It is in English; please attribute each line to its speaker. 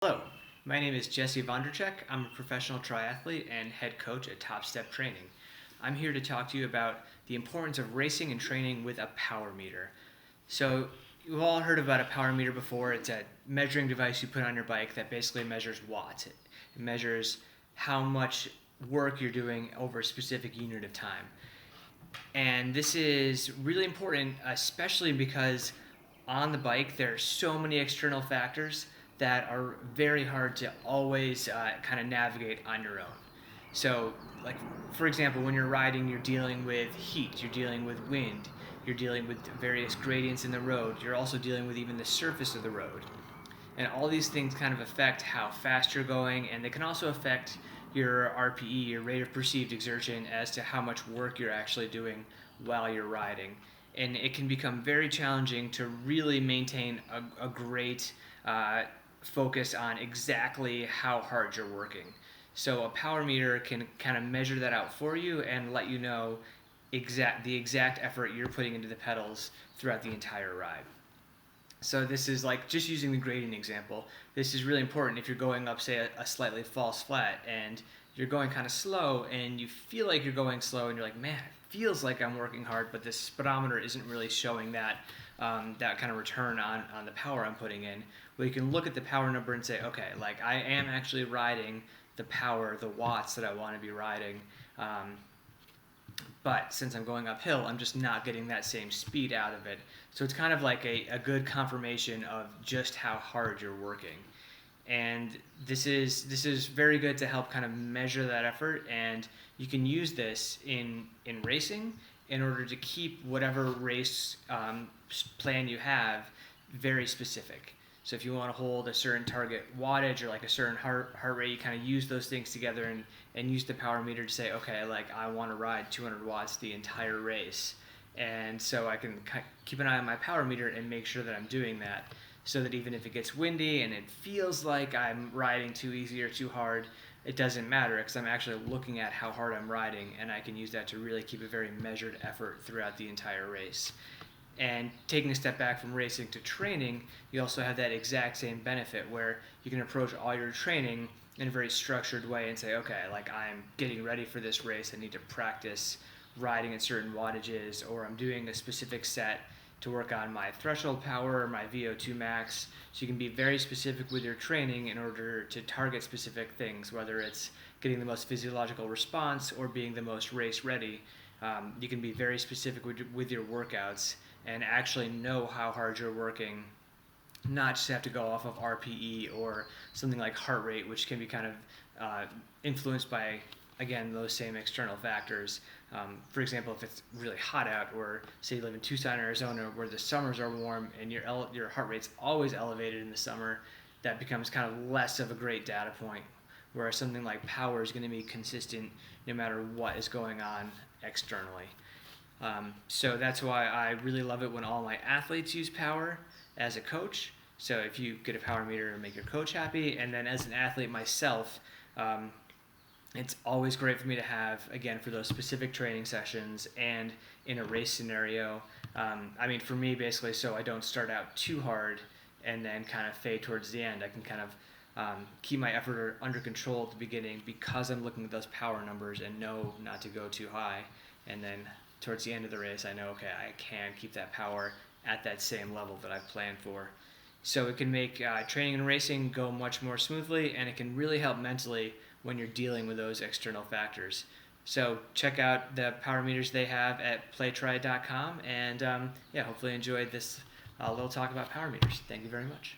Speaker 1: Hello, my name is Jesse Vondracek. I'm a professional triathlete and head coach at Top Step Training. I'm here to talk to you about the importance of racing and training with a power meter. So, you've all heard about a power meter before. It's a measuring device you put on your bike that basically measures watts. It measures how much work you're doing over a specific unit of time. And this is really important, especially because on the bike there are so many external factors that are very hard to always kind of navigate on your own. So, like for example, when you're riding, you're dealing with heat, you're dealing with wind, you're dealing with various gradients in the road, you're also dealing with even the surface of the road. And all these things kind of affect how fast you're going, and they can also affect your RPE, your rate of perceived exertion, as to how much work you're actually doing while you're riding. And it can become very challenging to really maintain a great focus on exactly how hard you're working. So a power meter can kind of measure that out for you and let you know the exact effort you're putting into the pedals throughout the entire ride. So this is like just using the gradient example. This is really important if you're going up, say, a slightly false flat and you're going kind of slow and you feel like you're going slow and you're like, man, it feels like I'm working hard, but the speedometer isn't really showing that that kind of return on the power I'm putting in. Well, you can look at the power number and say, okay, like I am actually riding the power, the watts that I want to be riding. But since I'm going uphill, I'm just not getting that same speed out of it. So it's kind of like a good confirmation of just how hard you're working. And this is very good to help kind of measure that effort, and you can use this in racing in order to keep whatever race plan you have very specific. So if you want to hold a certain target wattage or like a certain heart rate, you kind of use those things together and use the power meter to say, okay, like I want to ride 200 watts the entire race. And so I can keep an eye on my power meter and make sure that I'm doing that, so that even if it gets windy and it feels like I'm riding too easy or too hard, it doesn't matter because I'm actually looking at how hard I'm riding, and I can use that to really keep a very measured effort throughout the entire race. And taking a step back from racing to training, you also have that exact same benefit where you can approach all your training in a very structured way and say, okay, like I'm getting ready for this race, I need to practice riding at certain wattages, or I'm doing a specific set to work on my threshold power or my VO2 max. So you can be very specific with your training in order to target specific things, whether it's getting the most physiological response or being the most race ready. You can be very specific with your workouts and actually know how hard you're working, not just have to go off of RPE or something like heart rate, which can be kind of influenced by, again, those same external factors. For example, if it's really hot out, or say you live in Tucson, Arizona, where the summers are warm and your heart rate's always elevated in the summer, that becomes kind of less of a great data point. Whereas something like power is going to be consistent no matter what is going on externally. So that's why I really love it when all my athletes use power as a coach. So if you get a power meter to make your coach happy, and then as an athlete myself, it's always great for me to have, again, for those specific training sessions and in a race scenario. I mean, for me, basically, so I don't start out too hard and then kind of fade towards the end. I can kind of keep my effort under control at the beginning because I'm looking at those power numbers and know not to go too high. And then towards the end of the race, I know, okay, I can keep that power at that same level that I've planned for. So it can make training and racing go much more smoothly, and it can really help mentally when you're dealing with those external factors. So check out the power meters they have at playtry.com, and yeah, hopefully enjoyed this little talk about power meters. Thank you very much.